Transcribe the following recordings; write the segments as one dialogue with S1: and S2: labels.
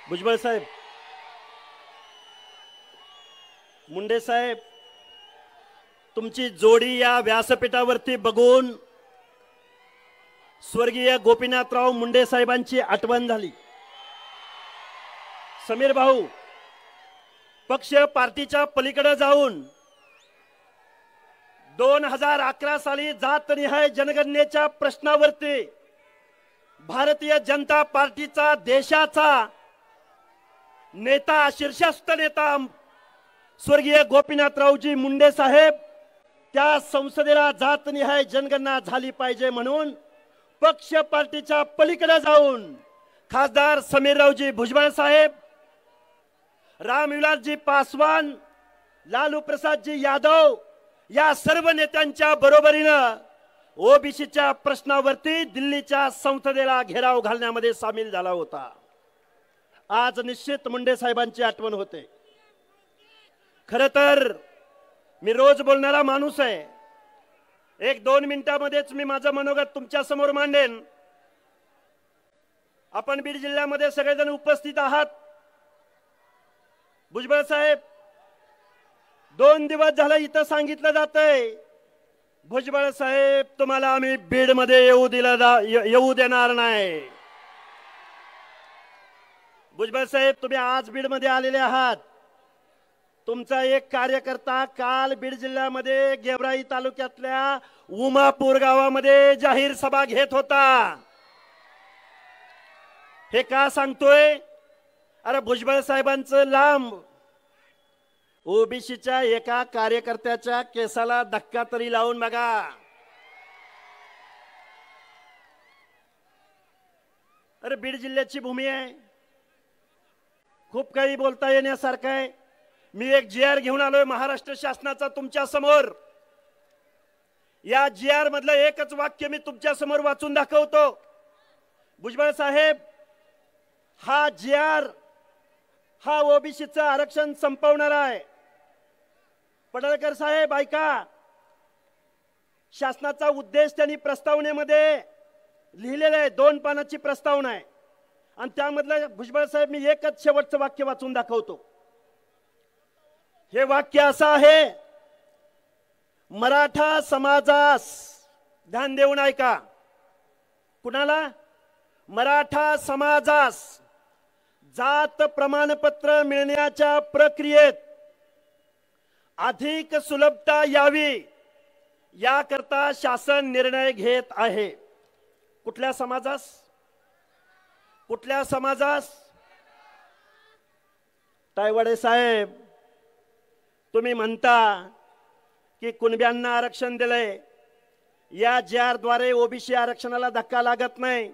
S1: भुजबळ साहेब, मुंडे साहेब, तुमची जोडी या व्यासपीठावरती बघून स्वर्गीय गोपीनाथराव मुंडे साहेबांची आठवण झाली। समीर भाऊ, पक्ष पार्टीच्या पलीकडे जाऊन 2011 साली जातनिहाय जनगणनेच्या प्रश्नावरती भारतीय जनता पार्टीचा देशाचा नेता, शीर्षस्थ नेता स्वर्गीय गोपीनाथरावजी मुंडे साहेब त्या संसदेला जातनिहाय जनगणना झाली पाहिजे म्हणून पक्ष पार्टीच्या पलीकडे जाऊन खासदार समीररावजी भुजबळ साहेब, रामविलासजी पासवान, लालू प्रसादजी यादव या सर्व नेत्यांच्या बरोबरीनं ओबीसीच्या प्रश्नावरती दिल्लीच्या संसदेला घेराव घालण्यामध्ये सामील झाला होता। आज निश्चित मुंडे साहेबांची आठवण होते। खरं तर मी रोज बोलणारा माणूस आहे। 1-2 मिनिटांमध्येच मी माझं मनोगत तुमच्या समोर मांडेन। आपण बीड जिल्ह्यामध्ये सगळेजण उपस्थित आहात। भुजबळ साहेब, 2 दिवस झालं इथं सांगितलं जातंय, भुजबळ साहेब तुम्हाला आम्ही बीड मध्ये येऊ देणार नाही। भुजबळ साहेब, तुम्ही आज बीड मध्ये आलेले आहात। तुमचा एक कार्यकर्ता काल बीड जिल्ह्यामध्ये गेवराई तालुक्यातल्या उमापूर गावामध्ये जाहीर सभा घेत होता। हे का सांगतोय? अरे भुजबळ साहेबांचं लांब, ओबीसीच्या एका कार्यकर्त्याच्या केसाला धक्का तरी लावून बघा। अरे बीड जिल्ह्याची भूमी आहे, खूप काही बोलता येण्यासारखं आहे। मी एक GR घेऊन आलोय महाराष्ट्र शासनाचा तुमच्या समोर। या GR मधलं एकच वाक्य मी तुमच्या समोर वाचून दाखवतो। भुजबळ साहेब, हा GR हा ओबीसीचं आरक्षण संपवणारा आहे। पडळकर साहेब ऐका, शासनाचा उद्देश त्यांनी प्रस्तावनेमध्ये लिहिलेला आहे, 2 पानाची प्रस्तावना आहे आणि त्यामधलं भुजबळ साहेब मी एकच शेवटचं वाक्य वाचून दाखवतो। हे वाक्य असं आहे, मराठा समाजास, ध्यान देऊन ऐका, कुणाला? मराठा समाजास जात प्रमाणपत्र मिळण्याच्या प्रक्रियेत अधिक सुलभता यावी याकरता शासन निर्णय घेत आहे। कुठल्या समाजास? कुठल्या समाजास? तायवाडे साहेब, तुम्ही म्हणता की कुणब्यांना आरक्षण दिलंय, या GR द्वारे ओबीसी आरक्षणाला धक्का लागत नाही।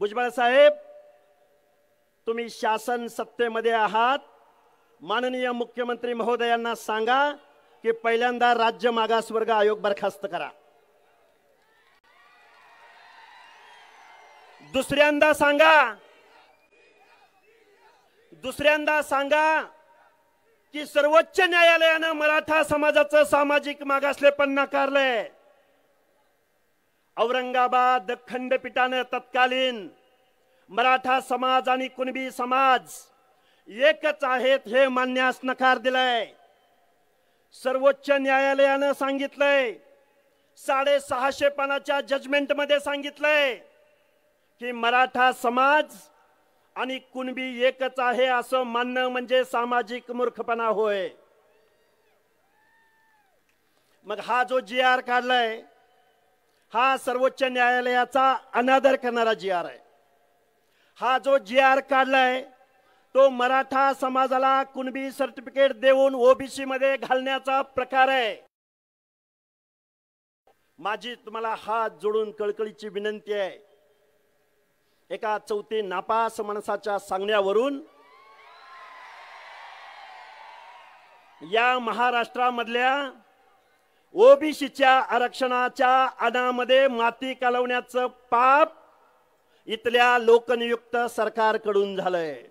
S1: भुजबळ साहेब, तुम्ही शासन सत्तेमध्ये आहात, माननीय मुख्यमंत्री महोदयांना सांगा की पहिल्यांदा राज्य मागासवर्ग आयोग बरखास्त करा। दुसऱ्यांदा सांगा की सर्वोच्च न्यायालयानं मराठा समाजाचं सामाजिक मागासलेपण नाकारलंय। औरंगाबाद खंडपीठानं तत्कालीन मराठा समाज आणि कुणबी समाज एकच आहेत हे मानण्यास नकार दिलाय। सर्वोच्च न्यायालयानं सांगितलंय, 650 पानाच्या जजमेंट मध्ये सांगितलंय की मराठा समाज आणि कुणबी एकच आहे असं मानणं म्हणजे सामाजिक मूर्खपणा होय। मग हा जो GR काढलाय, हा सर्वोच्च न्यायालयाचा अनादर करणारा GR आहे। हा जो GR काढलाय तो मराठा समाजाला कुणबी सर्टिफिकेट देऊन ओबीसी मध्ये घालण्याचा प्रकार आहे। माझी तुम्हाला हात जोडून कळकळीची विनंती आहे, एका चौथी नापास माणसाच्या सांगण्यावरून या महाराष्ट्रामधल्या ओबीसीच्या आरक्षणाच्या अनामध्ये माती कालवण्याचं पाप इथल्या लोकनियुक्त सरकारकडून झालंय।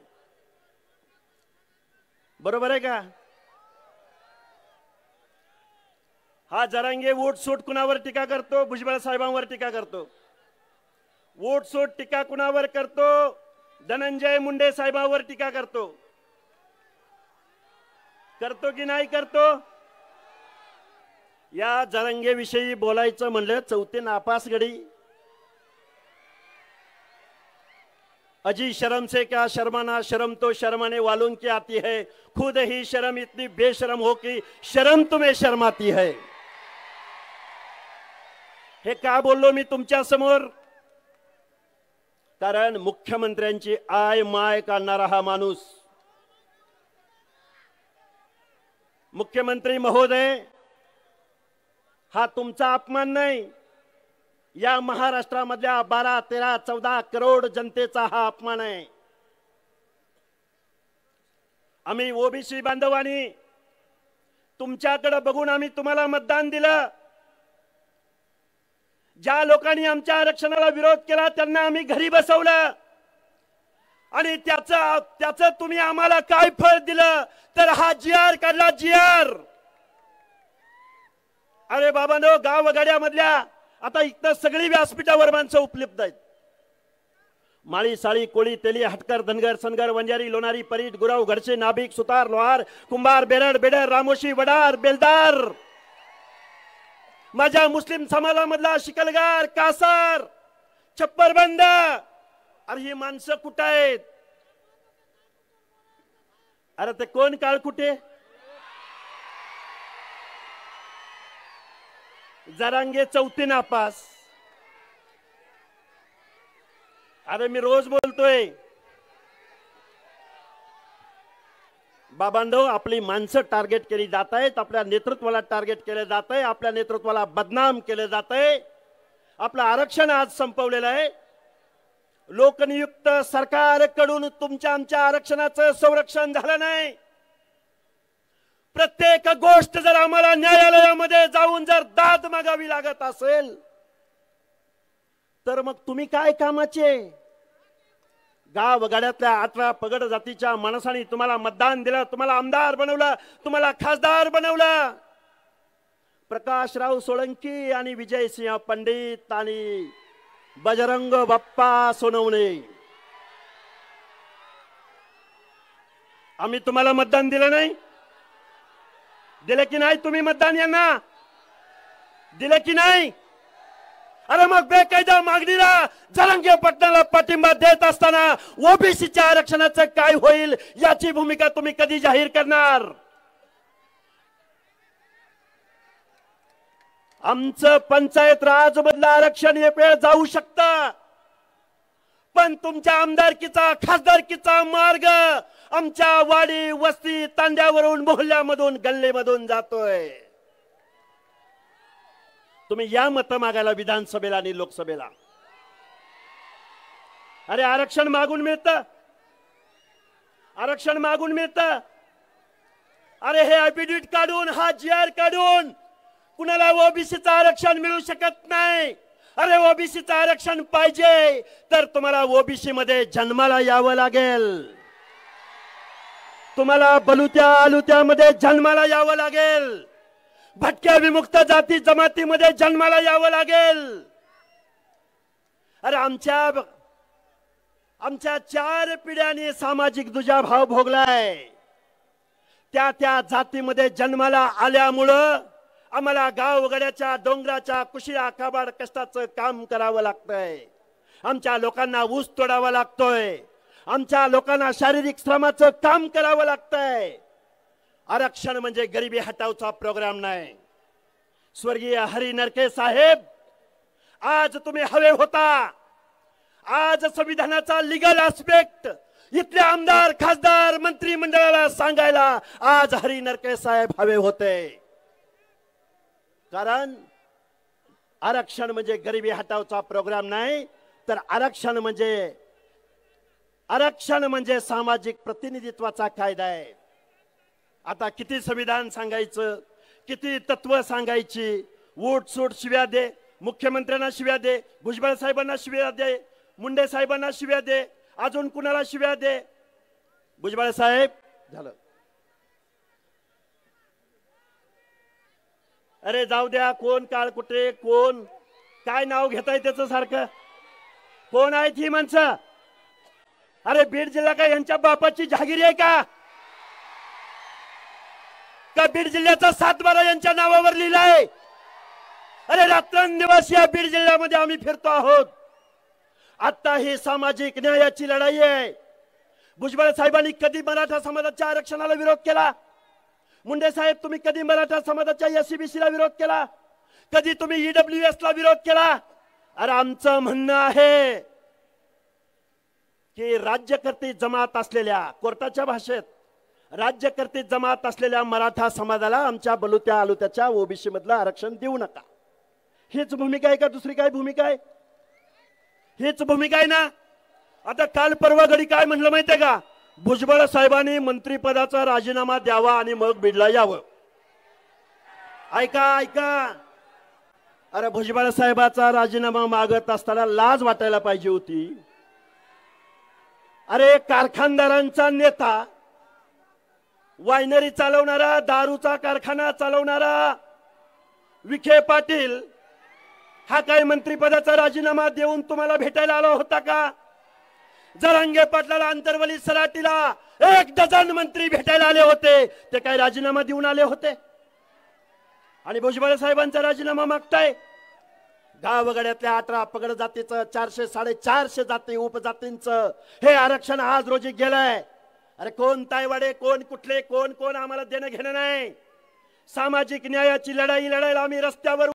S1: बरोबर आहे का? हा जरांगे वोट सूट कुणावर टीका करतो? भुजबळ साहेबांवर टीका करतो। वोट सूट टीका कुणावर करतो? धनंजय मुंडे साहेबांवर टीका करतो की नाही करतो? या जरांगेविषयी बोलायचं म्हणलं चौथे नापास गडी। अजी शर्म से क्या शर्माना, शर्म तो शर्माने वालों की आती है, खुद ही शर्म इतनी बेशरम हो कि शर्म तुम्हें शर्माती है। हे का बोललो मी तुमच्या समोर? कारण मुख्यमंत्र्यांची आय माय काढणारा हा माणूस, मुख्यमंत्री महोदय, हा तुमचा अपमान नाही, या महाराष्ट्रामधल्या 12, 13, 14 करोड जनतेचा हा अपमान आहे। आम्ही ओबीसी बांधवांनी तुमच्याकडे बघून आम्ही तुम्हाला मतदान दिलं। ज्या लोकांनी आमच्या आरक्षणाला विरोध केला त्यांना आम्ही घरी बसवलं आणि त्याचं तुम्ही आम्हाला काय फळ दिलं? तर हा जीआर काढला, जीआर। अरे बाबांनो, गावगाड्यामधल्या आता इथं सगळी व्यासपीठावर माणसं उपलब्ध आहेत। माळी, साळी, कोळी, तेली, हटकर, धनगर, सनगर, वंजारी, लोणारी, परीट, गुराव, घडचे, नाभिक, सुतार, लोहार, कुंभार, बेरड, बेडर, रामोशी, वडार, बेलदार, माझ्या मुस्लिम समाजामधला शिकलगार, कासार, छप्परबंद, अरे ही माणसं कुठं आहेत? अरे ते कोण काळ कुठे? जरांगे चौथी नापास। अरे मी रोज बोलतोय बाबांनो, आपली माणसं टार्गेट केली जात आहेत, आपल्या नेतृत्वाला टार्गेट केले जात आहे, आपल्या नेतृत्वाला बदनाम केले जात आहे। आपलं आरक्षण आज संपवलेलं आहे। लोकनियुक्त सरकारकडून तुमच्या आमच्या आरक्षणाचं संरक्षण झालं नाही। प्रत्येक गोष्ट जर आम्हाला न्यायालयामध्ये जाऊन जर दाद मागावी लागत असेल तर मग तुम्ही काय कामाचे? गावगाड्यातल्या 18 पगड जातीच्या माणसांनी तुम्हाला मतदान दिलं, तुम्हाला आमदार बनवलं, तुम्हाला खासदार बनवलं। प्रकाशराव सोळंकी आणि विजयसिंह पंडित आणि बजरंग बाप्पा सोनवणे, आम्ही तुम्हाला मतदान दिलं नाही? दिलं की नाही? तुम्ही मतदान यांना दिलं की नाही? अरे मग बेकायदा मागणीला जरांगे पाटलाला पाठिंबा देत असताना ओबीसीच्या आरक्षणाचं काय होईल याची भूमिका तुम्ही कधी जाहीर करणार? आमचं पंचायत राज मधलं आरक्षण एक वेळ जाऊ शकतं, पण तुमच्या आमदारकीचा खासदारकीचा मार्ग आमच्या वाडी वस्ती तांड्यावरून मोहल्ल्यामधून गल्लीमधून जातोय। तुम्ही या मत मागायला विधानसभेला आणि लोकसभेला। अरे आरक्षण मागून मिळतं, आरक्षण मागून मिळतं। अरे हे ॲफिडेव्हिट काढून, हा जीआर काढून कुणाला ओबीसीचं आरक्षण मिळू शकत नाही। अरे ओबीसीचं आरक्षण पाहिजे तर तुम्हाला ओबीसी मध्ये जन्माला यावं लागेल, तुम्हाला बलुत्या आलुत्यामध्ये जन्माला यावं लागेल, भटक्या विमुक्त जाती जमातीमध्ये जन्माला यावं लागेल। अरे आमच्या 4 पिढ्यांनी सामाजिक दुजाभाव भोगलाय। त्या जातीमध्ये जन्माला आल्यामुळं आम्हाला गावगड्याच्या डोंगराच्या कुशिया काबाड कष्टाचं काम करावं लागतंय। आमच्या लोकांना ऊस तोडावा लागतोय, आमच्या लोकांना शारीरिक श्रमाचं काम करावं लागतंय। आरक्षण म्हणजे गरिबी हटावचा प्रोग्राम नाही। स्वर्गीय हरी नरके साहेब, आज तुम्ही हवे होता, आज संविधानाचा लीगल एस्पेक्ट इथले आमदार खासदार मंत्रिमंडळाला सांगायला आज हरी नरके साहेब हवे होते। कारण आरक्षण म्हणजे गरिबी हटावचा प्रोग्राम नाही, तर आरक्षण म्हणजे सामाजिक प्रतिनिधित्वाचा कायदा आहे। आता किती संविधान सांगायचं, किती तत्व सांगायची, वोट सूट शिव्या दे, मुख्यमंत्र्यांना शिव्या दे, भुजबळ साहेबांना शिव्या दे, मुंडे साहेबांना शिव्या दे, अजून कुणाला शिव्या दे। भुजबळ साहेब झालं, अरे जाऊ द्या, कोण काळ कुठे, कोण काय नाव घेताय त्याचं सारखं, कोण आहेत ही माणसं? अरे बीड जिल्हा काय यांच्या बापाची जहागिरी आहे का? का बीड जिल्ह्याचा 7/12 यांच्या नावावर लिहिलाय? अरे रात्रंदिवस या बीड जिल्ह्यामध्ये आम्ही फिरतो आहोत. आता ही सामाजिक न्यायाची लढाई आहे. भुजबळ साहेबांनी कधी मराठा समाजाच्या आरक्षणाला विरोध केला? मुंडे साहेब तुम्ही कधी मराठा समाजाच्या एससीबीसीला विरोध केला? कधी तुम्ही ईडब्ल्यूएस ला विरोध केला? अरे आमचं म्हणणं आहे की राज्यकर्ते जमात असलेल्या, कोर्टाच्या भाषेत राज्यकर्ते जमात असलेल्या मराठा समाजाला आमच्या बलुत्या आलुत्याच्या ओबीसी मधलं आरक्षण देऊ नका. हीच भूमिका आहे का दुसरी काय भूमिका आहे? हीच भूमिका आहे ना. आता काल परवा घडी काय म्हणलं माहितीये का? भुजबळ साहेबांनी मंत्रिपदाचा राजीनामा द्यावा आणि मग बीडला यावं. ऐका ऐका, अरे भुजबळ साहेबाचा राजीनामा मागत असताना लाज वाटायला पाहिजे होती. अरे कारखानदारांचा नेता, वायनरी चालवणारा, दारूचा कारखाना चालवणारा विखे पाटील हा काय मंत्रिपदाचा राजीनामा देऊन तुम्हाला भेटायला आला होता का? जरांगे पाटलाला, अंतरवली सराटीला 1 डझन मंत्री भेटायला आले होते. ते काय राजीनामा देऊन आले होते? आणि भुजबळ साहेबांचा राजीनामा मागताय. गावगड्यातल्या 18 पगड जातीचं, 400 450 जाती उपजातींचं हे आरक्षण आज रोजी गेलंय. अरे कोण तायवाडे, कोण कुठले, कोण कोण आम्हाला देणं घेणं नाही. सामाजिक न्यायाची लढाई लढायला आम्ही रस्त्यावर